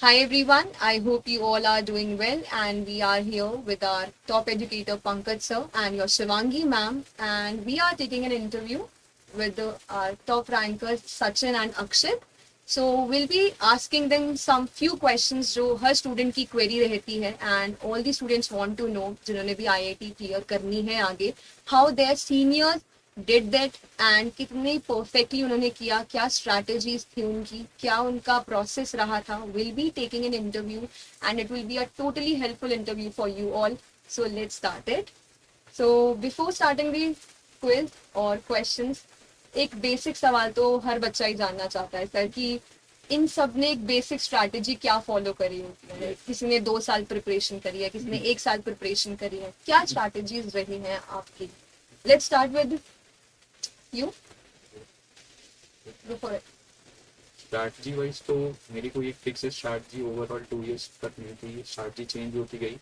Hi everyone, I hope you all are doing well, and we are here with our top educator Pankaj sir and your Shivangi ma'am, and we are taking an interview with our top rankers Sachin and Akshit. So we'll be asking them some few questions जो हर student की query रहती है, and all the students want to know जिन्होंने भी IIT clear करनी है आगे, how their seniors did that and कितने परफेक्टली उन्होंने किया, क्या स्ट्रैटेजीज थी उनकी, क्या उनका प्रोसेस रहा था. Will be taking an interview and it will be a totally helpful interview for you all. So let's start it. So before starting the quiz और क्वेश्चंस, एक बेसिक सवाल तो हर बच्चा ही जानना चाहता है सर कि इन सब ने एक बेसिक स्ट्रैटेजी क्या फॉलो करी होती है. किसी ने 2 साल प्रिपरेशन करी है, किसी ने 1 साल प्रिपरेशन करी है, क्या स्ट्रैटेजीज रही हैं आपकी. Let's start with You? Go for it. Strategy wise तो मेरी कोई एक फिक्स स्ट्रैटेजी ओवरऑल 2 इयर्स तक नहीं थी. स्ट्रैटेजी चेंज होती गई.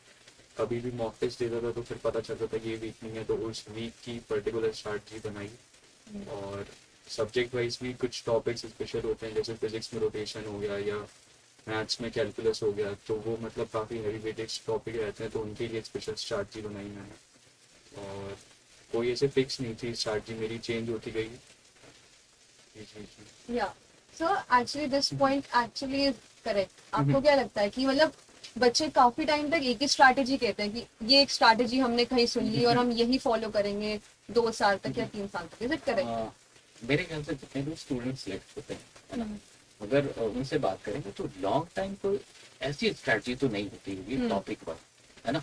कभी भी मॉक टेस्ट देता था तो फिर पता चलता था ये वीक नहीं है तो उस वीक की पर्टिकुलर स्ट्रैटेजी बनाई. और सब्जेक्ट वाइज भी कुछ टॉपिक्स स्पेशल होते हैं, जैसे फिजिक्स में रोटेशन हो गया या मैथ्स में कैलकुलस हो गया, तो वो मतलब काफ़ी हैवी वेटेज टॉपिक रहते हैं, तो उनके लिए स्पेशल स्ट्रैटेजी बनाई मैंने. और कोई ऐसे फिक्स नहीं थी स्ट्रैटेजी, मेरी चेंज होती गई. Yeah. So actually this point actually is correct. आपको क्या लगता है कि मतलब बच्चे काफी टाइम तक एक ही स्ट्रैटेजी कहते हैं कि ये एक स्ट्रैटेजी हमने कहीं सुन ली और हम यही फॉलो करेंगे 2 साल तक या 3 साल तक. Is it correct? मेरे ख्याल से जितने भी स्टूडेंट सिलेक्ट होते हैं, है ना, अगर उनसे बात करेंगे तो लॉन्ग टाइम कोई ऐसी स्ट्रैटेजी तो नहीं होती होगी टॉपिक पर, है ना.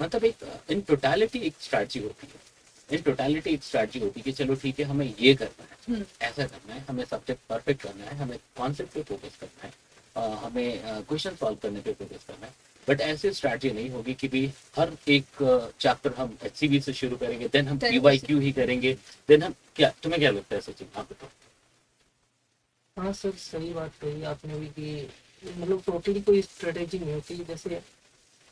मतलब एक इन टोटलिटी एक स्ट्रैटेजी होती है. इन टोटलिटी एक स्ट्रैटेजी होती है कि चलो ठीक है, हमें ये करना है, ऐसा करना है, हमें सब्जेक्ट परफेक्ट करना है, हमें कॉन्सेप्ट पे फोकस करना है, हमें क्वेश्चन सॉल्व करने पे फोकस करना है. बट ऐसी स्ट्रैटेजी नहीं होगी कि भी हर एक चैप्टर हम HCV से शुरू करेंगे, देन हम PYQ ही करेंगे, देन हम क्या. तुम्हें क्या लगता है सचिन, आप बताओ. हाँ सर, सही बात कही आपने भी कि मतलब टोटली कोई स्ट्रेटेजी नहीं होती. जैसे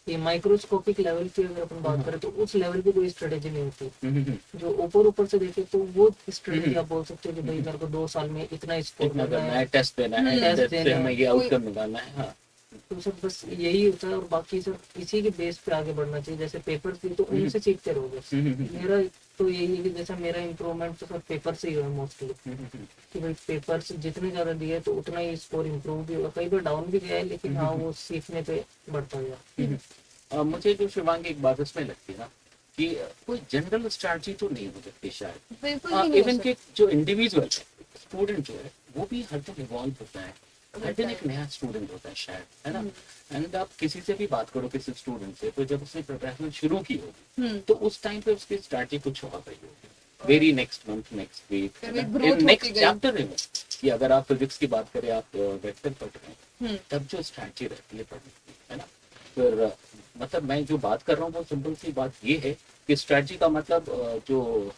ये माइक्रोस्कोपिक लेवल की अगर अपन बात करें तो उस लेवल की कोई स्ट्रेटेजी नहीं होती. जो ऊपर से देखे तो वो स्ट्रेटेजी आप बोल सकते हो कि भाई मेरे को 2 साल में इतना स्कोर करना है, टेस्ट देना है, टेस्ट से हमें ये आउटकम निकालना है. हाँ, तो सर बस यही होता है. और बाकी सर इसी के बेस पे आगे बढ़ना चाहिए. जैसे पेपर थी तो उनसे सीखते रहोगे. मेरा तो यही है कि जैसा मेरा इम्प्रूवमेंट तो सर पेपर से ही हुआ मोस्टली, कि भाई पेपर से जितने ज्यादा दिए तो उतना ही स्कोर इम्प्रूव भी होगा. कई बार डाउन भी गया है, लेकिन हाँ वो सीखने पे बढ़ता गया. मुझे जो शिवांगी एक बात इसमें लगती है ना कि कोई जनरल स्ट्रैटेजी तो नहीं हो सकती शायद. बिल्कुल इवन के जो इंडिविजुअल स्टूडेंट जो है वो भी हर दिन इवॉल्व होता है, हर दिन एक नया स्टूडेंट होता है शायद, है ना. एंड आप किसी से भी बात करो, किसी स्टूडेंट से, तो जब उसने प्रिपरेशन शुरू की होगी तो उस टाइम पे उसकी स्ट्रैटेजी कुछ और रही होगी. Very next month, next week, next chapter में. कि अगर आप फिजिक्स की बात करें, आप वेक्टर पढ़ रहे हैं, तब जो स्ट्रैटेजी रहती है पढ़ने की, है ना. फिर मतलब मैं जो बात कर रहा हूँ वो सिंपल सी बात ये है कि स्ट्रैटेजी का मतलब जो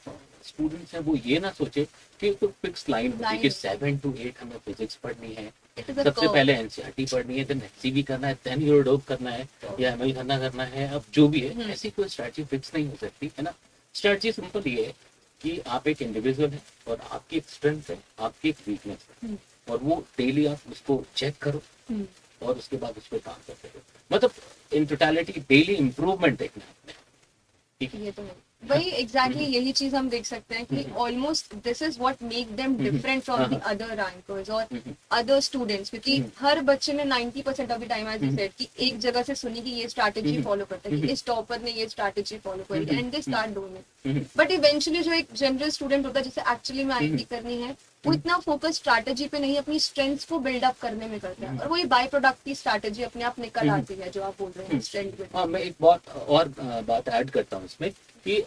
स्टूडेंट्स हैं वो ये ना सोचे कि कोई फिक्स लाइन होती है कि 7 to 8 हमें फिजिक्स पढ़नी है, सबसे पहले एनसीईआरटी पढ़नी है, देन HCV करना है, देन यूरोडोप करना है या ML करना है. अब जो भी है, ऐसी कोई स्ट्रैटेजी फिक्स नहीं हो सकती, है ना. स्ट्रैटेजी सिंपल ये है कि आप एक इंडिविजुअल है और आपकी एक स्ट्रेंथ है, आपकी एक वीकनेस है, और वो डेली आप उसको चेक करो और उसके बाद उस पर काम करते हो. मतलब इन टोटलिटी डेली इम्प्रूवमेंट देखना है. ठीक है, ये तो है. वही एग्जैक्टली यही चीज हम देख सकते हैं कि almost this is what make them different from the other rankers और अदर स्टूडेंट्स. क्योंकि हर बच्चे ने 90% of the time as you said कि एक जगह से सुनी कि ये स्ट्रैटेजी फॉलो करता है, कि इस टॉपर ने ये स्ट्रैटेजी फॉलो करी and they start doing it. But eventually जो एक जनरल स्टूडेंट होता है जिसे एक्चुअली में आईआईटी करनी है, वो इतना फोकस स्ट्रैटेजी पे नहीं, अपनी स्ट्रेंथ्स को बिल्डअप करने में करता है, और वही बाय प्रोडक्ट की स्ट्रैटेजी अपने आप निकल आती है जो आप बोल रहे हैं स्ट्रेंथ. हाँ, मैं एक बात ऐड करता हूँ इसमें कि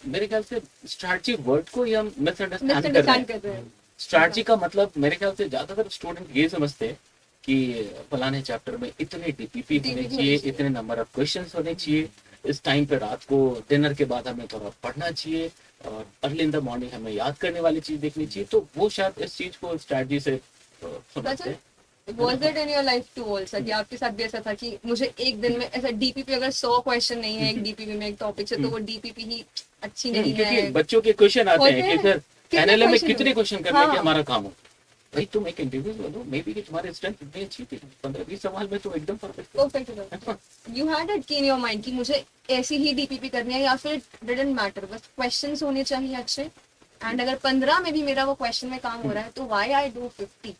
मेरे ख्याल से स्ट्रैटेजी वर्ड को हम मिसअंडरस्टैंड कर रहे हैं. स्ट्रैटेजी का मतलब मेरे ख्याल से ज्यादातर स्टूडेंट ये समझते हैं कि फलाने चैप्टर में इतने DPP होने चाहिए, इतने नंबर ऑफ क्वेश्चंस होने चाहिए, इस टाइम पे रात को डिनर के बाद हमें थोड़ा पढ़ना चाहिए, और अर्ली इन द मॉर्निंग हमें याद करने वाली चीज देखनी चाहिए. तो वो शायद इस चीज को स्ट्रैटेजी से समझते हैं. Was it in your life too also कि आपके साथ भी ऐसा था कि मुझे एक दिन में ऐसा DPP अगर 100 क्वेश्चन नहीं है एक DPP में एक टॉपिक से, तो वो DPP ही अच्छी नहीं है? क्योंकि बच्चों के क्वेश्चन आते हैं कि सर एनएलएम में कितने क्वेश्चन करने के हमारा काम हो. भाई तुम एक इंडिविजुअल हो, मे बी कि तुम्हारी स्ट्रेंथ इतनी अच्छी थी, 15-20 सवाल में तो एकदम perfect perfect you had it की इन योर माइंड कि मुझे ऐसी ही डीपीपी करनी है, या फिर डिडंट मैटर, बस क्वेश्चंस होने चाहिए अच्छे, एंड अगर 15 में भी मेरा वो क्वेश्चन में काम हो रहा है तो व्हाई आई डू 50,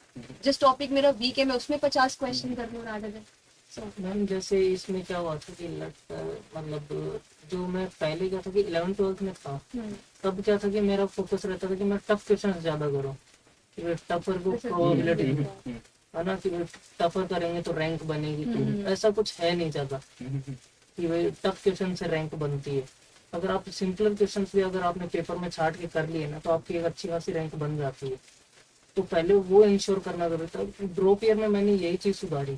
जिस टॉपिक मेरा वीक है मैं उसमें 50 क्वेश्चन कर लूँ रादर देन। सो मैम जैसे इसमें क्या हुआ था कि मतलब जो मैं पहले क्या था कि 11th-12th में था, तब क्या था कि मेरा फोकस रहता था कि मैं टफ क्वेश्चन ज्यादा करूँ, कि टफर को प्रोबेबिलिटी है ना, कि टफर करेंगे तो रैंक बनेगी, तो ऐसा कुछ है नहीं ज्यादा कि भाई टफ क्वेश्चन से रैंक बनती है। अगर आप सिंपलर क्वेश्चन भी अगर आपने पेपर में छाट के कर लिए ना तो आपकी एक अच्छी खासी रैंक बन जाती है। तो पहले वो इंश्योर करना जरूरी था। ड्रॉप ईयर में मैंने यही चीज सुधारी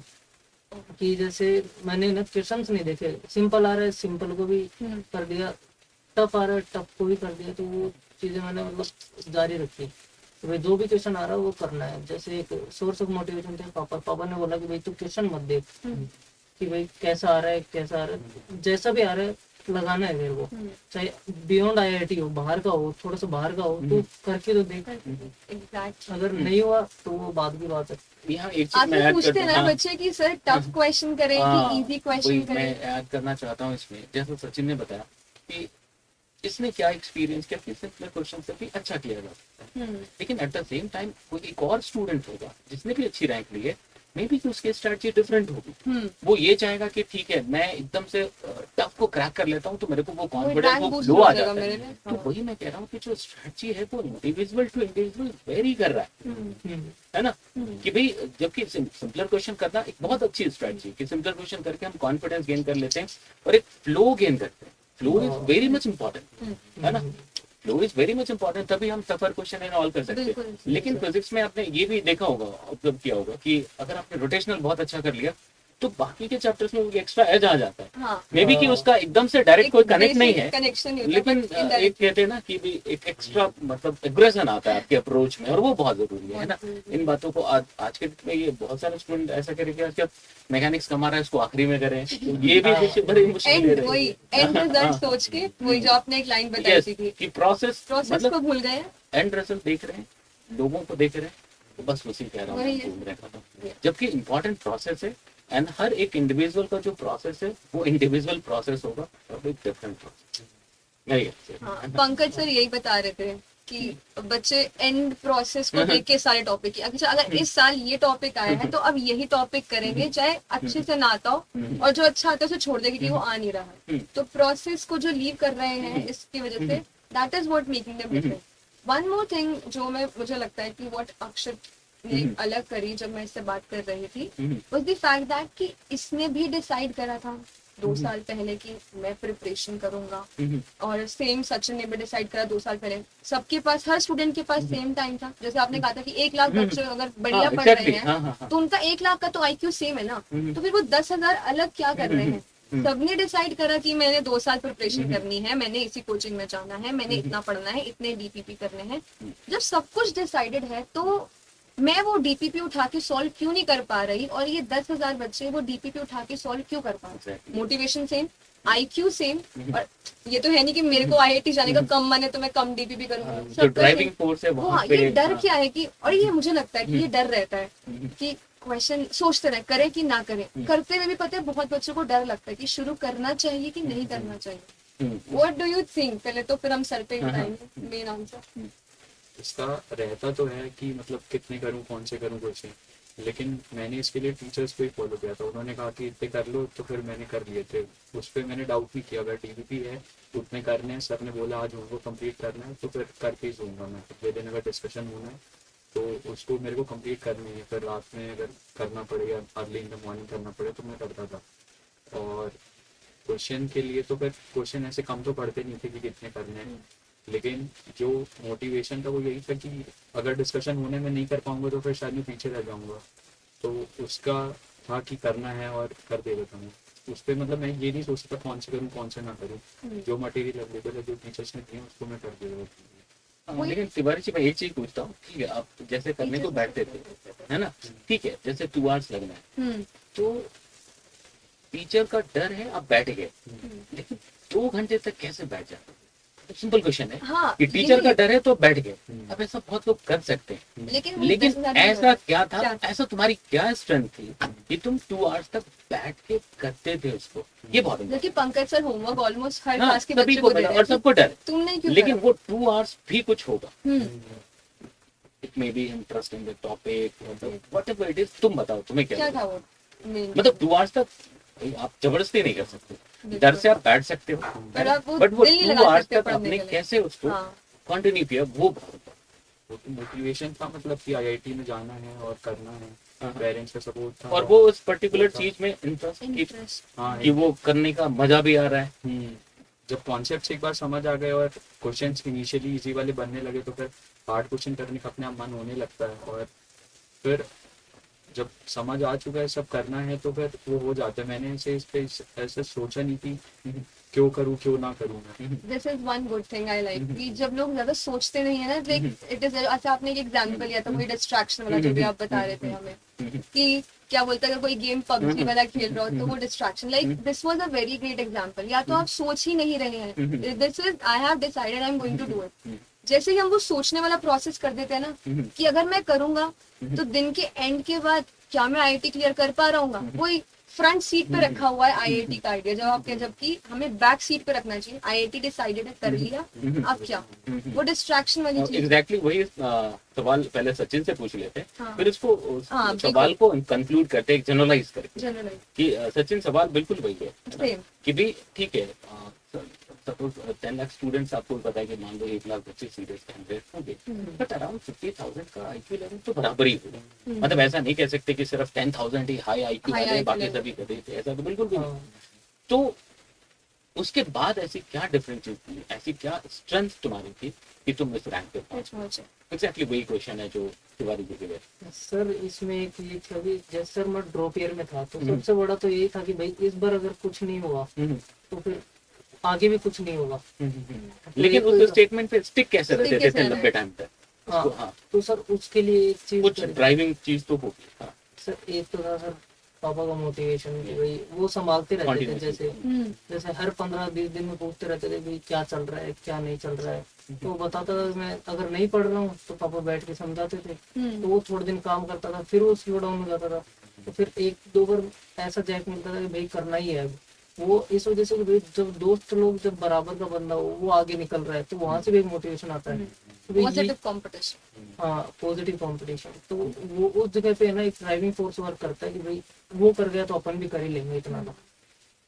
कि जैसे मैंने ना क्वेश्चंस नहीं देखे, सिंपल आ रहा है सिंपल को भी कर दिया, टफ आ रहा है टफ को भी कर दिया, तो वो चीजें मैंने मतलब जारी रखी। तो भाई जो भी क्वेश्चन आ रहा है वो करना है। जैसे एक सोर्स ऑफ मोटिवेशन थे पापा ने बोला कि भाई तू क्वेश्चन मत देख कि भाई कैसा आ रहा है कैसा आ रहा है, जैसा भी आ रहा है लगाना है मेरे को, चाहे बियॉन्ड आईआईटी हो, बाहर का हो, थोड़ा सा बाहर का हो, तो करके तो देख। एग्जैक्टली अगर नहीं हुआ तो वो बाद की बात है। यहाँ एक चीज मैं आपसे ऐड पूछते कर हैं ना बच्चे कि सर टफ क्वेश्चन करें कि इजी क्वेश्चन मैं करें। ऐड करना चाहता हूँ इसमें, जैसे सचिन ने बताया कि इसने क्या एक्सपीरियंस किया कि सिंपल क्वेश्चन से भी अच्छा किया जा सकता है, लेकिन एट द सेम टाइम कोई एक और स्टूडेंट होगा जिसने भी अच्छी रैंक ली है, मे बी कि उसकी स्ट्रेटजी डिफरेंट होगी। वो ये चाहेगा कि ठीक है मैं एकदम से टफ को क्रैक कर लेता हूँ तो मेरे को वो कॉन्फिडेंस वो लो आ जाता है। तो वही मैं कह रहा हूँ कि जो स्ट्रेटजी है वो इंडिविजुअल टू इंडिविजुअल वेरी कर रहा है ना, कि भाई जबकि सिंपलर क्वेश्चन करना एक बहुत अच्छी स्ट्रेटजी, कि सिंपलर क्वेश्चन करके हम कॉन्फिडेंस गेन कर लेते हैं और एक फ्लो गेन करते हैं। Flow is very much important, है ना, flow is very much important, तभी हम टफर क्वेश्चन एंड ऑल कर सकते हैं। लेकिन फिजिक्स में आपने ये भी देखा होगा, ऑब्जर्व किया होगा कि अगर आपने रोटेशनल बहुत अच्छा कर लिया तो बाकी के चैप्टर्स में एक्स्ट्रा एज आ जाता है। मे बी कि उसका एकदम से डायरेक्ट कोई कनेक्ट नहीं है, लेकिन एक कहते हैं ना कि भी एक एक्स्ट्रा मतलब एग्रेशन आता है आपके अप्रोच में, और वो बहुत जरूरी है ना। इन बातों को आज के में ये बहुत सारे स्टूडेंट ऐसा करेंगे आज मैकेनिक्स कमा रहा है उसको आखिरी में करें, ये भी कुछ बड़ी मुश्किल है। वही एंड रिजल्ट सोच के, वही जो आपने एक लाइन बताई थी कि प्रोसेस को भूल गए, एंड रिजल्ट देख रहे हैं, लोगों को देख रहे हैं, तो बस उसी कह रहा हूँ घूम रहे खत्म। जबकि इम्पोर्टेंट प्रोसेस है, एंड हर एक इंडिविजुअल का जो प्रोसेस है वो इंडिविजुअल प्रोसेस होगा और एक डिफरेंट प्रोसेस। पंकज सर यही बता रहे थे कि बच्चे एंड प्रोसेस को देख के सारे टॉपिक की, अच्छा अगर इस साल ये टॉपिक आया है तो अब यही टॉपिक करेंगे, चाहे अच्छे से ना आता हो, और जो अच्छा आता है उसे छोड़ देंगे कि वो आ नहीं रहा है। तो प्रोसेस को जो लीव कर रहे हैं इसकी वजह से, that is what making them different. One more thing जो मुझे लगता है कि व्हाट अक्षत ने अलग करी जब मैं इससे बात कर रही थी, वाज द फैक्ट दैट कि इसने भी डिसाइड करा था 2 साल पहले कि मैं प्रिपरेशन करूंगा, और सेम सचिन ने भी डिसाइड करा 2 साल पहले। सबके पास, हर स्टूडेंट के पास सेम टाइम था। जैसे आपने कहा था कि 1 लाख बच्चे अगर बढ़िया पढ़ रहे हैं तो उनका 1 लाख का तो IQ सेम है ना, तो फिर वो 10,000 अलग क्या कर रहे हैं। सबने डिसाइड करा कि मैंने 2 साल प्रिपरेशन करनी है, मैंने इसी कोचिंग में जाना है, मैंने इतना पढ़ना है, इतने DPP करने हैं। जब सब कुछ डिसाइडेड है तो मैं वो DPP उठा के सॉल्व क्यों नहीं कर पा रही, और ये 10,000 बच्चे वो DPP उठा के सॉल्व क्यों कर पा रहे। मोटिवेशन सेम, IQ सेम, और ये तो है नहीं कि मेरे को IIT जाने का कम मन है तो मैं कम DPP करूंगी। जो ड्राइविंग फोर्स है वहां पे ये डर क्या है कि, और ये मुझे लगता है कि ये डर रहता है कि क्वेश्चन सोचते रहे करें कि ना करें, करते हुए भी पता है बहुत बच्चों को डर लगता है कि शुरू करना चाहिए कि नहीं करना चाहिए। व्हाट डू यू थिंक, पहले तो फिर हम सर पे बताएंगे मेन आंसर। इसका रहता तो है कि मतलब कितने करूं, कौन से करूं क्वेश्चन, लेकिन मैंने इसके लिए टीचर्स को ही फॉलो किया था। उन्होंने कहा कि इतने कर लो, तो फिर मैंने कर लिए थे। उस पर मैंने डाउट नहीं किया, अगर DPP है उतने करने हैं, सर ने बोला आज उनको कंप्लीट करना है तो फिर करके ही दूंगा मैं। अगले दिन अगर डिस्कशन होना है तो उसको मेरे को कंप्लीट करनी है, फिर रात में अगर करना पड़े या अर्ली इन द मॉर्निंग करना पड़े तो मैं करता था। और क्वेश्चन के लिए तो फिर क्वेश्चन ऐसे कम तो पढ़ते नहीं थे कि कितने करने हैं, लेकिन जो मोटिवेशन था वो यही था कि अगर डिस्कशन होने में नहीं कर पाऊंगा तो फिर शायद मैं पीछे रह जाऊंगा। तो उसका था कि करना है और कर दे देता हूँ। उस पर मतलब मैं ये नहीं सोचता कौन से करूँ कौन से ना करूँ, जो मटेरियल अवेलेबल है जो टीचर्स ने दिए उसको मैं कर दे देता हूँ। लेकिन तिवारी जी मैं एक चीज पूछता हूँ, ठीक है आप जैसे करने को बैठते थे, है ना, ठीक है, जैसे 2 आवर्स लगना है तो टीचर का डर है, आप बैठ गए, लेकिन 2 घंटे तक कैसे बैठ जाते? सिंपल क्वेश्चन है हाँ कि टीचर का यही, डर है तो बैठ गए। हम्म। अब ऐसा बहुत लोग कर सकते हैं, लेकिन लेकिन this is not ऐसा good. क्या था, क्या? ऐसा तुम्हारी क्या स्ट्रेंथ थी कि तुम 2 आवर्स तक बैठ के करते थे उसको, ये बहुत important जबकि पंकज सर होमवर्क ऑलमोस्ट हर है। हाँ, क्लास के सभी बच्चे को को दे मिला रहे और हैं, सबको डर है, तुमने क्यों लेकिन करा? वो 2 आवर्स भी कुछ होगा। Hmm, it may be interest in the topic, whatever it is, तुम बताओ तुम्हें क्या क्या लगा? था वो main? मतलब 2 आवर्स तक आप जबरदस्ती नहीं कर सकते, बिल्कुल। डर से आप बैठ सकते हो, पर आप वो बट वो दिल नहीं 2 लगा आवर्स सकते तक पढ़ने आपने के लिए। कैसे उसको हाँ कंटिन्यू किया, वो बहुत वो तो मोटिवेशन था, मतलब कि आईआईटी में जाना है और करना है, हाँ। पेरेंट्स का सपोर्ट था। और वो उस पर्टिकुलर चीज में इंटरेस्ट इंटरेस्ट, हाँ कि वो करने का मजा भी आ रहा है। जब कॉन्सेप्ट एक बार समझ आ गए और क्वेश्चंस इनिशियली इजी वाले बनने लगे तो फिर हार्ड क्वेश्चन करने का अपने आप मन होने लगता है, और फिर जब समझ आ चुका है सब करना है तो फिर वो हो जाता है। मैंने इस पे ऐसे सोचा नहीं कि क्यों करूँ क्यों ना करूँ मैं। This is one good thing I like कि जब लोग ज्यादा सोचते नहीं है ना, लाइक इट इज, अच्छा आपने एक एग्जांपल लिया था वही डिस्ट्रैक्शन वाला जो भी आप बता रहे थे हमें कि क्या बोलते हैं, अगर कोई गेम पबजी वाला खेल रहा हो तो वो distraction, like this was a very great example. या तो आप सोच ही नहीं रहे हैं, this is I have decided I am going to do it. जैसे ही हम वो सोचने वाला प्रोसेस कर देते हैं ना कि अगर मैं करूंगा तो दिन के एंड के बाद क्या मैं आईआईटी क्लियर कर पा रहा हूँ, कोई फ्रंट सीट पे रखा हुआ है आईआईटी का आइडिया, जब आपके, जबकि हमें बैक सीट पे रखना चाहिए। आईआईटी डिसाइडेड है, कर लिया, अब क्या, वो डिस्ट्रैक्शन वाली चीज। एग्जैक्टली वही सवाल पहले सचिन से पूछ लेते हैं, हाँ। फिर उसको उस हाँ, सवाल को कंक्लूड करते हैं, जनरलाइज करके जनरली कि सचिन सवाल बिल्कुल वही है सेम। कि भी ठीक है, सपोज 10 लाख स्टूडेंट्स आपको पता है कि मान लो 1 लाख बच्चे सीरियस कैंडिडेट होंगे, बट अराउंड 50,000 का आईक्यू लेवल तो बराबर ही होगा। मतलब ऐसा नहीं कह सकते कि सिर्फ 10,000 ही हाई आईक्यू High वाले IQ बाकी level। सभी गधे थे, ऐसा तो बिल्कुल भी नहीं। हाँ, तो उसके बाद ऐसी क्या डिफरेंस थी, ऐसी क्या स्ट्रेंथ तुम्हारी थी कि तुम इस रैंक पे पहुंचे? एग्जैक्टली वही क्वेश्चन है जो तिवारी जी के लिए। सर इसमें एक ये था कि जैसे सर मैं ड्रॉप ईयर में था तो सबसे बड़ा तो यही था कि भाई इस बार अगर कुछ नहीं हुआ तो फिर आगे भी कुछ नहीं होगा। लेकिन उस स्टेटमेंट पे स्टिक कैसे Stick रहते कैसे थे रहना लंबे है? टाइम तक? हाँ, उसको, हाँ, तो सर उसके लिए एक चीज कुछ ड्राइविंग चीज तो होगी। हाँ, सर एक तो था सर पापा का मोटिवेशन कि भाई वो संभालते रहते थे, Continuously। जैसे जैसे हर 15-20 दिन में पूछते रहते थे भाई क्या चल रहा है क्या नहीं चल रहा है, तो वो बताता था। मैं अगर नहीं पढ़ रहा हूँ तो पापा बैठ के समझाते थे, तो वो थोड़े दिन काम करता था, फिर वो स्लो डाउन हो जाता था, तो फिर 1-2 बार ऐसा जैक मिलता था कि भाई करना ही है अब। वो इस वजह से कि भाई जब दोस्त लोग जब बराबर का बंदा हो वो आगे निकल रहा है तो वहां से भी एक मोटिवेशन आता है कि भाई ये- पॉजिटिव कंपटीशन। हाँ, पॉजिटिव कंपटीशन। तो वो उस जगह पे है ना एक ड्राइविंग फोर्स वर्क करता है कि भाई वो कर गया तो अपन भी कर ही लेंगे,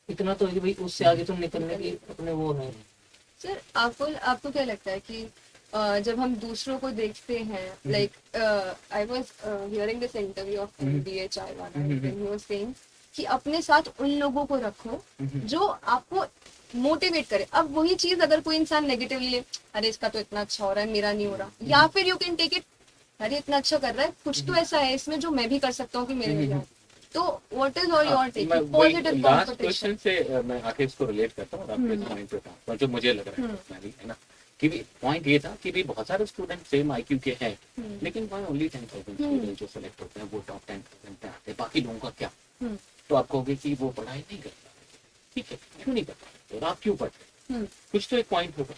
इतना तो है कि भाई उससे आगे तो निकलने की अपने वो है। सर आपको क्या लगता है कि जब हम दूसरों को देखते हैं, like I was hearing this interview of MBHI वाला, ही वाज सेइंग कि अपने साथ उन लोगों को रखो जो आपको मोटिवेट करे। अब वही चीज अगर कोई इंसान नेगेटिवली ले, अरे इसका तो इतना अच्छा हो रहा है मेरा नहीं हो रहा, या फिर यू कैन टेक इट, अरे इतना अच्छा कर रहा है, कुछ तो ऐसा है इसमें जो मैं भी कर सकता हूँ कि मेरे में तो what is all your take positive last competition? Question से मैं आके इसको रिलेट करता हूँ और आपके पॉइंट पे था जो मुझे लग रहा है personally, है ना, कि भी पॉइंट ये था कि भी बहुत सारे स्टूडेंट सेम आईक्यू के हैं, लेकिन वहाँ ओनली 10,000 स्टूडेंट जो सेलेक्ट होते हैं वो टॉप 10,000 पे आते हैं, बाकी लोगों का क्या? तो आप कहोगे कि वो पढ़ाई नहीं करता, ठीक है, क्यों नहीं करता और आप क्यों पढ़ते हैं? कुछ तो एक पॉइंट होगा।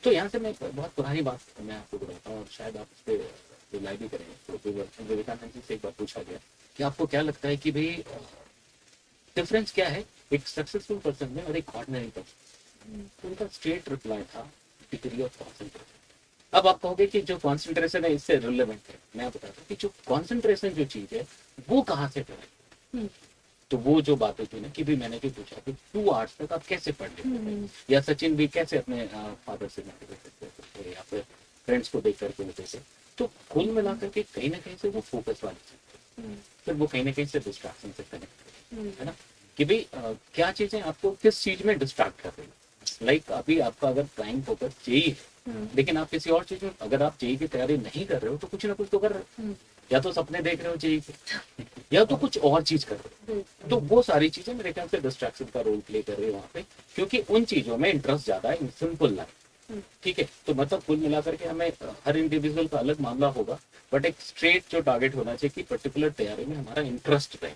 तो यहाँ से मैं बहुत पुरानी बात मैं आपको बताता हूँ और शायद आप इस पर रिलाई भी करेंगे। तो विवेकानंद जी से एक बार पूछा गया कि आपको क्या लगता है कि भाई डिफरेंस क्या है एक सक्सेसफुल पर्सन में और एक ऑर्डिनरी पर्सन? तो उनका स्ट्रेट रिप्लाई था डिग्री ऑफ कॉन्सेंट्रेशन। अब आप कहोगे कि जो कॉन्सेंट्रेशन है इससे रिलेवेंट है, मैं बताता हूँ कि जो कॉन्सेंट्रेशन जो चीज है वो कहाँ से करें। तो वो जो बात होती है ना कि भी मैंने जो पूछा कि 2 आवर्स तक आप कैसे पढ़ लेते थे, या सचिन भी कैसे अपने फादर से मोटिवेट करते थे या फिर फ्रेंड्स को देख करके होते थे, तो कुल मिलाकर के कहीं ना कहीं से वो फोकस वाली चीज, फिर वो कहीं ना कहीं से डिस्ट्रैक्शन से कनेक्ट है ना, कि भाई क्या चीजें आपको किस चीज में डिस्ट्रैक्ट कर रही है। लाइक अभी आपका अगर प्राइम फोकस जेई है, लेकिन आप किसी और चीज में अगर आप जेई की तैयारी नहीं कर रहे हो तो कुछ ना कुछ तो कर रहे हो, या तो सपने देख रहे हो जेई के, या तो कुछ और चीज कर रहे हो। तो वो सारी चीजें मेरे ख्याल से डिस्ट्रैक्शन का रोल प्ले कर रही है वहाँ पे, क्योंकि उन चीजों में इंटरेस्ट ज्यादा है इन सिंपल लाइफ। ठीक है, तो मतलब कुल मिलाकर के हमें हर इंडिविजुअल का अलग मामला होगा, बट एक स्ट्रेट जो टारगेट होना चाहिए कि पर्टिकुलर तैयारी में हमारा इंटरेस्ट रहे,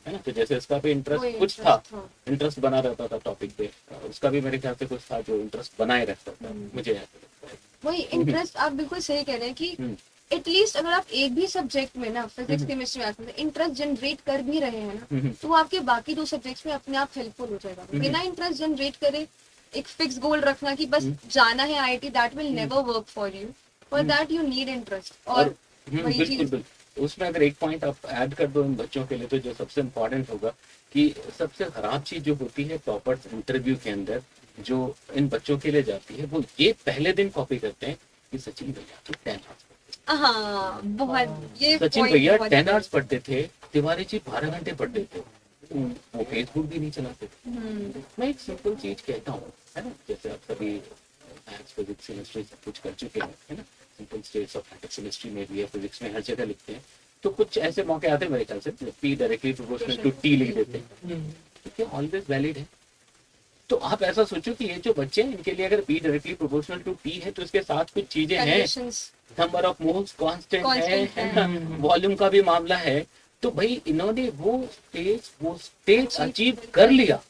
है ना। तो जैसे इसका भी इंटरेस्ट कुछ था, इंटरेस्ट बना रहता था टॉपिक पे, उसका भी मेरे ख्याल से कुछ था जो इंटरेस्ट बनाए रखता था, मुझे ऐसा लगता है। वही इंटरेस्ट, आप बिल्कुल सही कह रहे हैं कि एटलीस्ट अगर आप एक भी सब्जेक्ट में ना फिजिक्स केमिस्ट्री मैथ्स में इंटरेस्ट जनरेट कर भी रहे हैं ना, तो वो आपके बाकी 2 सब्जेक्ट्स में अपने आप हेल्पफुल हो जाएगा। बिना इंटरेस्ट जनरेट करे एक फिक्स गोल रखना कि बस जाना है IIT, that will never work for you, for that you need interest. और वही बिल्कुल चीज बिल्कुल, उसमें अगर एक पॉइंट आप ऐड कर दो इन बच्चों के लिए, तो जो सबसे इम्पोर्टेंट होगा कि सबसे खराब चीज जो होती है टॉपर्स इंटरव्यू के अंदर जो इन बच्चों के लिए जाती है, वो ये पहले दिन कॉपी करते हैं कि सचिन भैया तो 10 आवर्स, हाँ बहुत, ये सचिन point भैया बहुत 10 आवर्स पढ़ते थे, तिवारी जी 12 घंटे पढ़ते थे, वो फेसबुक भी नहीं चलाते थे। मैं एक सिंपल चीज कहता हूँ, है ना, जैसे आप सभी मैथ्स फिजिक्स केमिस्ट्री सब कुछ कर चुके हैं, है ना, simple states of matter chemistry में भी है, फिजिक्स में हर जगह लिखते हैं, तो कुछ ऐसे मौके आते हैं मेरे ख्याल से P directly proportional to T लिख देते हैं, तो ऑलवेज वैलिड है। तो आप ऐसा सोचो कि ये जो बच्चे हैं इनके लिए अगर P directly proportional to T है, तो इसके साथ कुछ चीजें हैं, conditions, number of moles constant Constant है है। ना, वॉल्यूम का भी मामला है, तो भाई इन्होंने वो स्टेज अचीव कर लिया,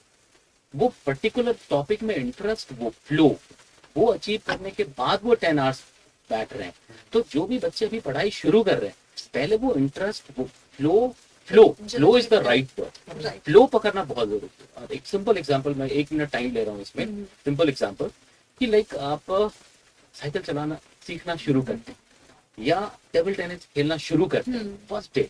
वो पर्टिकुलर टॉपिक में इंटरेस्ट, वो फ्लो, वो अचीव करने के बाद वो 10 आवर्स बैठ रहे हैं। तो जो भी बच्चे अभी पढ़ाई शुरू कर रहे हैं, पहले वो इंटरेस्ट, वो flow is the right word, Right. Flow पकड़ना बहुत जरूरी है। और एक सिंपल एग्जांपल, मैं 1 मिनट टाइम ले रहा हूँ इसमें, सिंपल एग्जांपल कि लाइक आप साइकिल चलाना सीखना शुरू करते हैं या टेबल टेनिस खेलना शुरू करते हैं, फर्स्ट डे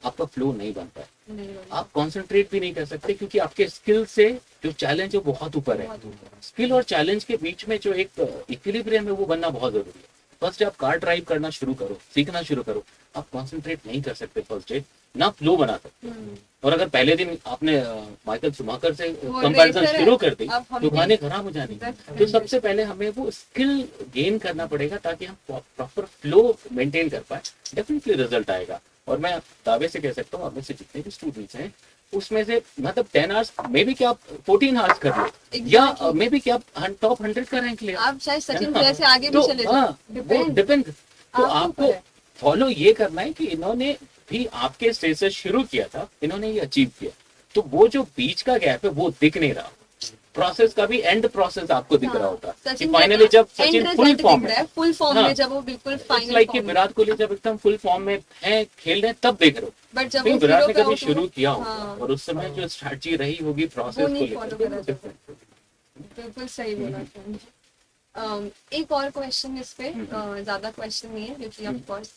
आपका फ्लो नहीं बनता है, नहीं, आप कंसंट्रेट भी नहीं कर सकते, क्योंकि आपके स्किल से जो चैलेंज है वो बहुत ऊपर है। स्किल और चैलेंज के बीच में जो एक इक्विलिब्रियम है वो बनना बहुत जरूरी है। फर्स्ट डे आप कार ड्राइव करना शुरू करो, सीखना शुरू करो, आप कंसंट्रेट नहीं कर सकते फर्स्ट डे, ना फ्लो बना सकते। और अगर पहले दिन आपने माइकल शुमाकर से कंपैरिजन racer है, शुरू कर दी, अब हम तो भी- गाने खराब हो जाएंगे। तो सबसे पहले हमें वो स्किल गेन करना पड़ेगा ताकि हम प्रॉपर फ्लो मेंटेन कर पाए, डेफिनेटली रिजल्ट आएगा। और मैं दावे से कह सकता हूँ, आप में से जितने भी स्टूडेंट्स हैं उसमें से मतलब 10 आवर्स मे बी कि आप 14 आवर्स कर लो, या Exactly. मे बी कि आप टॉप 100 का रैंक ले, आप शायद है सचिन ना? भैया से आगे भी तो चले हाँ, जाओ, वो डिपेंड। तो आपके आपको ऊपर है। फॉलो ये करना है कि इन्होंने भी आपके स्टेज से शुरू किया था, इन्होंने ये अचीव किया, तो वो जो बीच का गैप है वो दिख नहीं रहा, प्रोसेस का भी एंड प्रोसेस आपको दिख रहा होता है कि फाइनली जब सचिन फुल फॉर्म में, फुल फॉर्म हाँ, में जब वो बिल्कुल फाइनल लाइक कि फॉर्म में, विराट कोहली जब एकदम फुल फॉर्म में है, खेल रहे हैं, तब देख रहे हो। बट जब नहीं, वो विराट zero ने पे कभी out शुरू हुआ, किया होगा, हाँ, और उस समय जो स्ट्रैटेजी रही होगी प्रोसेस वो को नहीं follow करा लेकर, जाता। बिल्कुल सही बोला friend। एक और क्वेश्चन इस पे, ज्यादा क्वेश्चन नहीं है क्योंकि ऑफ कोर्स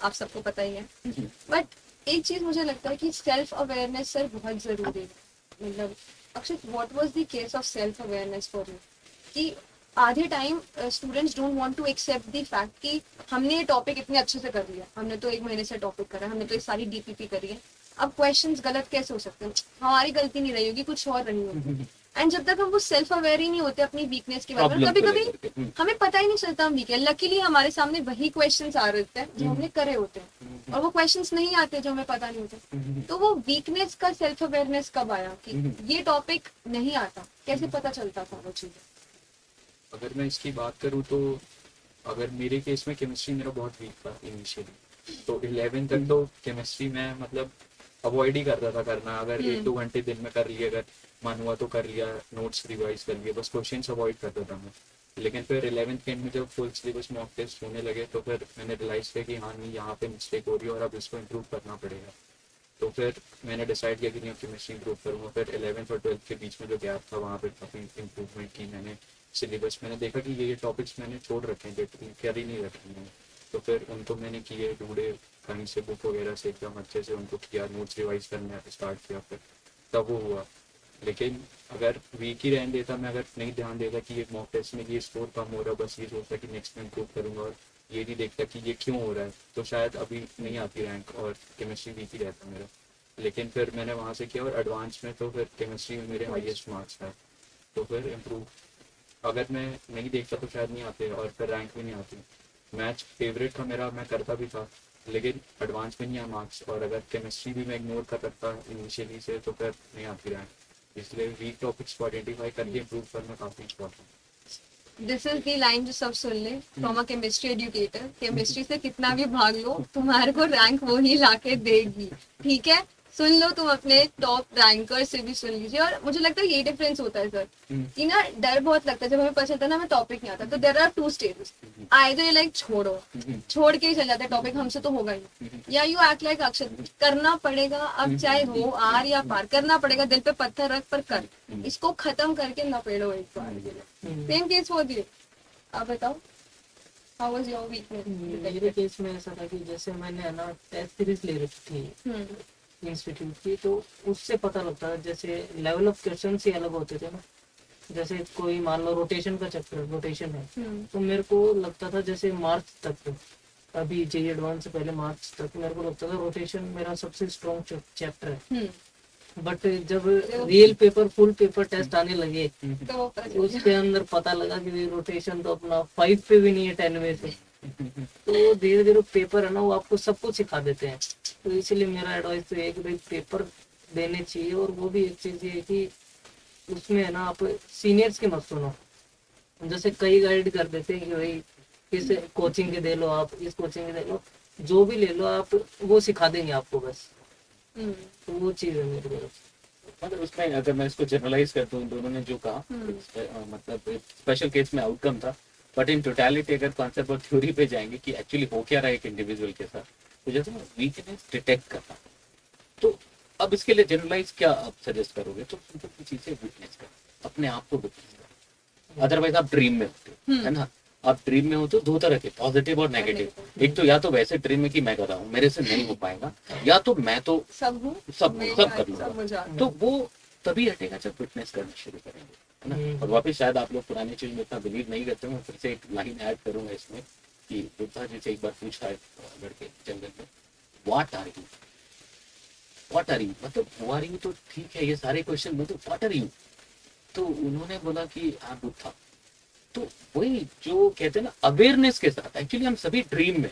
आप सबको पता ही है, बट एक चीज मुझे लगता है कि सेल्फ अवेयरनेस सर बहुत जरूरी है। मतलब Akshay, what was the case of self awareness for you, कि आधे time students don't want to accept the fact कि हमने ये टॉपिक इतने अच्छे से कर लिया, हमने तो 1 महीने से टॉपिक करा, हमने तो ये सारी डीपीपी करी है, अब क्वेश्चंस गलत कैसे हो सकते हैं, हमारी गलती नहीं रही होगी, कुछ और रही होगी। एंड जब तक हम वो सेल्फ अवेयर ही नहीं होते अपनी वीकनेस के बारे में, Problem कभी को कभी लेकर के, हमें पता ही नहीं चलता हम वीक है। लकीली हमारे सामने वही क्वेश्चंस आ रहे होते हैं जो हमने करे होते हैं, और वो क्वेश्चंस नहीं आते जो हमें पता नहीं होते। तो वो वीकनेस का सेल्फ अवेयरनेस कब आया कि ये टॉपिक नहीं आता, कैसे पता चलता था वो चीजें? अगर मैं इसकी बात करूँ तो अगर मेरे केस में केमिस्ट्री मेरा बहुत वीक था इनिशियली, तो 11 तक तो केमिस्ट्री में मतलब अवॉइड ही करता था करना। अगर 1-2 घंटे दिन में कर लिए, अगर मन हुआ तो कर लिया, नोट्स रिवाइज कर लिए, बस क्वेश्चंस अवॉइड करता था मैं। लेकिन फिर 11th के एंड में जब फुल सिलेबस मॉक टेस्ट होने लगे, तो फिर मैंने रियलाइज किया कि हाँ नहीं, यहाँ पे मिस्टेक हो रही है और अब इसको इम्प्रूव करना पड़ेगा। तो फिर मैंने डिसाइड किया कि नहीं, केमिस्ट्री इम्प्रूव करूँगा। फिर 11th और 12th के बीच में जो गैप था, वहाँ पर काफ़ी इम्प्रूवमेंट की मैंने। सिलेबस मैंने देखा कि ये टॉपिक्स मैंने छोड़ रखे हैं, जो कर ही नहीं रखे हैं, तो फिर उनको मैंने किए, ढूंढे कहीं से बुक वगैरह से, एकदम अच्छे से उनको किया, नोट्स रिवाइज करना स्टार्ट किया, फिर तब वो हुआ। लेकिन अगर वीक ही रहने देता मैं, अगर नहीं ध्यान देता कि ये मॉक टेस्ट में ये स्कोर कम हो रहा है, बस ये सोचता कि नेक्स्ट में इम्प्रूव करूँगा, और ये नहीं देखता कि ये क्यों हो रहा है, तो शायद अभी नहीं आती रैंक और केमिस्ट्री वीक ही रहता मेरा। लेकिन फिर मैंने वहाँ से किया, और एडवांस में तो फिर केमिस्ट्री में मेरे हाईएस्ट मार्क्स आए, तो फिर इम्प्रूव। अगर मैं नहीं देखता तो शायद नहीं आते, और फिर रैंक भी नहीं आती। मैथ्स फेवरेट था मेरा, मैं करता भी था, लेकिन एडवांस में नहीं आया मार्क्स, और अगर केमिस्ट्री भी मैं इग्नोर कर सकता इनिशियली से, तो फिर नहीं आती रैंक। इसलिए वीक टॉपिक्स को आइडेंटिफाई करके इम्प्रूव करना काफ़ी important this is the line जो सब सुन ले from a chemistry educator, chemistry से कितना भी भाग लो तुम्हारे को रैंक वो ही लाके देगी, ठीक है। सुन लो, तुम अपने टॉप रैंकर से भी सुन लीजिए। और मुझे लगता है ये डिफरेंस होता है सर कि ना डर बहुत लगता है जब हमें पता चलता है ना हमें टॉपिक नहीं आता, तो देयर आर 2 स्टेजेस, आइदर ये लाइक छोड़ के ही चल जाता है टॉपिक हमसे तो होगा ही, या यू एक्ट लाइक अक्षर करना पड़ेगा, अब चाहे हो आर या पार करना पड़ेगा, दिल पे पत्थर रख पर कर, इसको खत्म करके लपेड़ो एक बार के लिए। सेम केस फॉर यू, आप बताओ हाउ वाज योर मेरे केस में ऐसा था कि जैसे मैंने है ना टेस्ट सीरीज ले रखी थी वीकनेस? इंस्टीट्यूट की, तो उससे पता लगता है जैसे लेवल ऑफ क्वेश्चन ही अलग होते थे ना। जैसे कोई मान लो रोटेशन का चैप्टर रोटेशन है, तो मेरे को लगता था जैसे मार्च तक, अभी जेई एडवांस से पहले मार्च तक मेरे को लगता था रोटेशन मेरा सबसे स्ट्रॉन्ग चैप्टर है। बट जब real paper full paper test आने लगे तो उसके अंदर पता लगा कि रोटेशन तो अपना 5 पे भी नहीं है 10 में से। तो धीरे धीरे पेपर है ना वो आपको सब कुछ सिखा देते हैं। तो इसलिए मेरा एडवाइस तो है कि भाई पेपर देने चाहिए। और वो भी एक चीज ये है कि उसमें है ना आप सीनियर्स की मत सुनो। जैसे कई गाइड कर देते हैं कि भाई इस कोचिंग के दे लो, आप इस कोचिंग के दे लो, जो भी ले लो आप, वो सिखा देंगे आपको बस। तो वो चीज है मेरे तरफ से। मतलब उसमें अगर मैं इसको जनरलाइज कर दूं, दोनों ने जो कहा मतलब स्पेशल केस में आउटकम था, बट इन टोटलिटी अगर कॉन्सेप्ट और थ्योरी पे जाएंगे कि एक्चुअली हो क्या रहा है एक इंडिविजुअल के साथ, तो जैसे वीकनेस डिटेक्ट करना, तो अब इसके लिए जनरलाइज क्या आप सजेस्ट करोगे? तो सिंपल चीजें विटनेस कर, अपने आप को विटनेस कर। अदरवाइज आप ड्रीम में होते हो, है ना, आप ड्रीम में हो तो 2 तरह के, पॉजिटिव और नेगेटिव। एक तो या तो वैसे ड्रीम में कि मैं कर रहा हूँ, मेरे से नहीं हो पाएगा, या तो मैं तो सब हूँ, सब कर सब लूंगा। मुझे तो वो तभी हटेगा जब फिटनेस करना शुरू करेंगे, है ना। और वापस शायद आप लोग पुरानी चीज में इतना बिलीव नहीं करते हो, फिर से एक लाइन ऐड करूंगा इसमें कि बुद्धा जी से एक बार पूछा है लड़के जंगल में, what are you, what are you, मतलब हु आर यू तो ठीक है, ये सारे क्वेश्चन मतलब व्हाट आर यू, तो उन्होंने बोला कि आप बुद्धा। तो वही जो कहते हैं ना अवेयरनेस के साथ, एक्चुअली हम सभी ड्रीम में,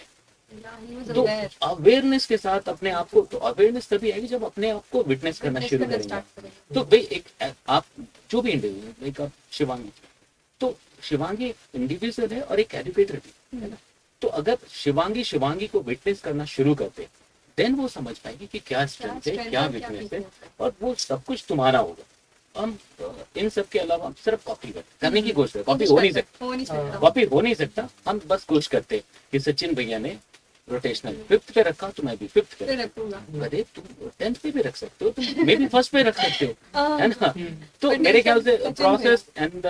तो अवेयरनेस के साथ अपने आप को, तो अवेयरनेस तभी आएगी जब अपने आप को विटनेस करना शुरू करेंगे। तो भाई एक आप जो भी इंडिविजुअल, एक आप शिवांगी, तो शिवांगी इंडिविजुअल है और एक एजुकेटर भी है ना। तो अगर शिवांगी को विटनेस करना शुरू करते, देन वो समझ पाएगी कि क्या स्ट्रेंथ है, क्या वीकनेस है, और वो सब कुछ तुम्हारा होगा। हम इन सब के अलावा सिर्फ कॉपी करने की कोशिश, कॉपी हो नहीं सकता, कॉपी हो नहीं सकता। हम बस कोशिश करते कि सचिन भैया ने रोटेशनल 5th पे रखा तो मैं भी 5th पे रखूंगा, अरे तुम 10th पे भी रख सकते हो, तुम मे भी 1st पे रख सकते हो, है ना। तो मेरे ख्याल से प्रोसेस एंड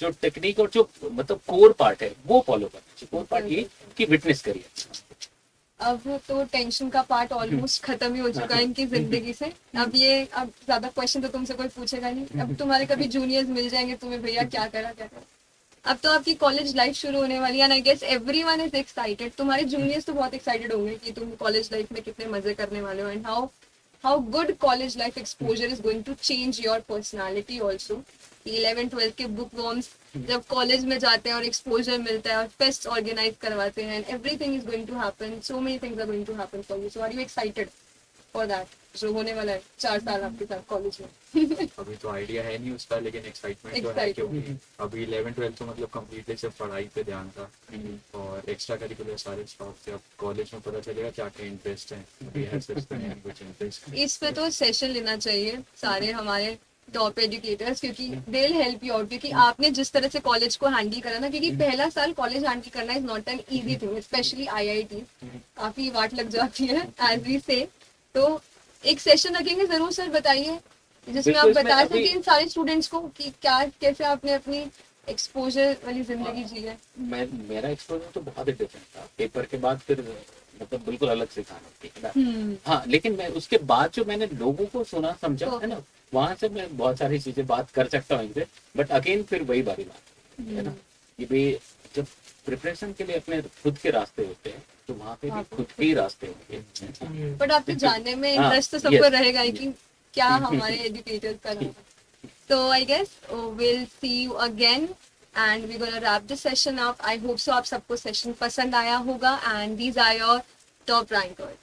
जो टेक्निक और जो मतलब कोर पार्ट है वो फॉलो करना चाहिए। कोर पार्ट ये कि विटनेस करिए। अब तो टेंशन का पार्ट ऑलमोस्ट खत्म ही हो चुका है इनकी जिंदगी से। अब ज्यादा क्वेश्चन तो तुमसे कोई पूछेगा नहीं। अब तुम्हारे कभी जूनियर्स मिल जाएंगे तुम्हें, भैया क्या करा। अब तो आपकी कॉलेज लाइफ शुरू होने वाली है, and I guess everyone is excited. तुम्हारे जूनियर्स तो बहुत एक्साइटेड होंगे कि तुम कॉलेज लाइफ में कितने मजे करने वाले हो, and how good college life exposure is going to change your personality also. 11-12 के बुक वॉर्म्स जब कॉलेज में जाते हैं और एक्सपोजर मिलता है और फेस्ट ऑर्गेनाइज करवाते हैं, everything is going to happen, so many things are going to happen for you. So are you excited for that जो होने वाला है 4 साल आपके साथ कॉलेज में? अभी तो आइडिया है नहीं उसका, लेकिन एक्साइटमेंट तो है, क्योंकि अभी 11-12 तो मतलब कम्प्लीटली सिर्फ पढ़ाई पे ध्यान था और एक्स्ट्रा करिकुलर सारे स्टॉक थे। अब कॉलेज में पता चलेगा क्या क्या इंटरेस्ट है, कुछ इंटरेस्ट। इस पे तो सेशन लेना चाहिए सारे हमारे टॉप एजुकेटर्स, क्योंकि they will help you out. क्योंकि आपने जिस तरह से कॉलेज को हैंडल करा ना, क्योंकि पहला साल कॉलेज हैंडल करना is not an easy thing, specially IIT काफी वाट लग जाती है एज वी से। तो एक सेशन रखेंगे जरूर सर, बताइए, जिसमें आप बता सकें इन सारे स्टूडेंट्स को कि क्या कैसे आपने अपनी एक्सपोजर वाली जिंदगी जी है। मेरा एक्सपोजर तो बहुत ही डिफरेंट था। पेपर के बाद फिर मतलब बिल्कुल अलग से खाना थी ना। हाँ, लेकिन मैं उसके बाद जो मैंने लोगों को सुना समझा है ना, वहां से मैं बहुत सारी चीजें बात कर सकता हूँ इनसे। बट अगेन फिर वही बारी बात है ना कि भाई जब प्रिपरेशन के लिए अपने खुद के रास्ते होते हैं तो वहाँ पे भी खुद के ही रास्ते होंगे। बट आपके जानने में इंटरेस्ट तो सबको रहेगा ही कि क्या हमारे एजुकेटर्स कर रहे हैं। तो I guess will see you again and we gonna wrap this session up. I hope so आप सबको सेशन पसंद आया होगा and these are your top rankers.